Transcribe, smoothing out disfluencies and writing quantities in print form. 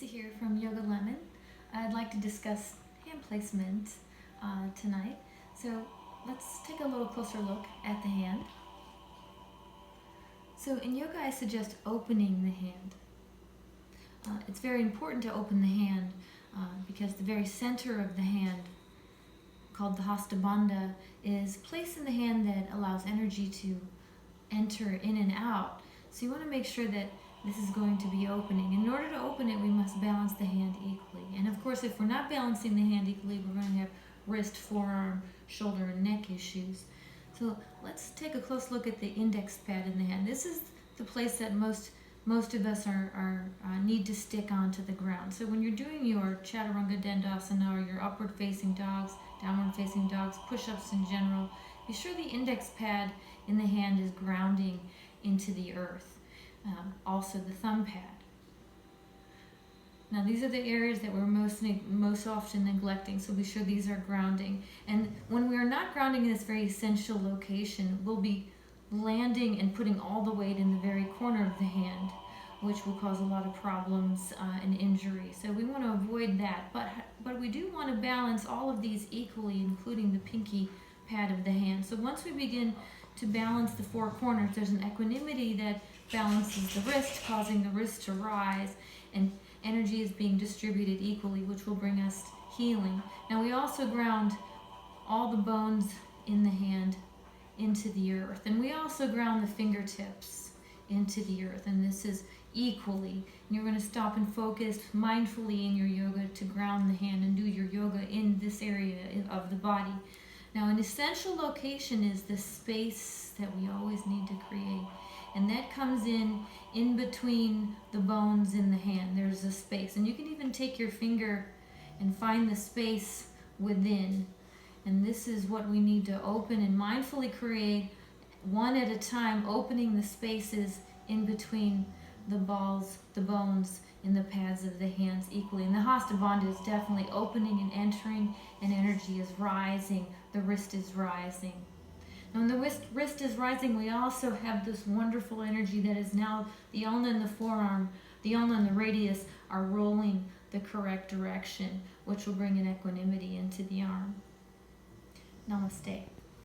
Lisa here from Yoga Lemon. I'd like to discuss hand placement tonight. So let's take a little closer look at the hand. So in yoga I suggest opening the hand. It's very important to open the hand because the very center of the hand, called the Hasta Bandha, is place in the hand that allows energy to enter in and out. So you want to make sure that this is going to be opening. In order to open it, we must balance the hand equally. And of course, if we're not balancing the hand equally, we're going to have wrist, forearm, shoulder, and neck issues. So let's take a close look at the index pad in the hand. This is the place that most of us need to stick onto the ground. So when you're doing your Chaturanga Dandasana or your upward facing dogs, downward facing dogs, push-ups in general, be sure the index pad in the hand is grounding into the earth. Also the thumb pad. Now these are the areas that we're most often neglecting, so be sure these are grounding. And when we are not grounding in this very essential location, we'll be landing and putting all the weight in the very corner of the hand, which will cause a lot of problems and injury. So we want to avoid that, but we do want to balance all of these equally, including the pinky pad of the hand. So once we begin to balance the four corners, there's an equanimity that balances the wrist, causing the wrist to rise, and energy is being distributed equally, which will bring us healing. Now we also ground all the bones in the hand into the earth, and we also ground the fingertips into the earth, and this is equally. And you're going to stop and focus mindfully in your yoga to ground the hand and do your yoga in this area of the body. Now an essential location is the space that we always need to create, and that comes in between the bones in the hand. There's a space, and you can even take your finger and find the space within, and this is what we need to open and mindfully create one at a time, opening the spaces in between the bones in the pads of the hands equally. And the Hasta Bandha is definitely opening and entering, and energy is rising, the wrist is rising. Now when the wrist is rising, we also have this wonderful energy that is now the ulna and the forearm, the ulna and the radius are rolling the correct direction, which will bring an equanimity into the arm. Namaste.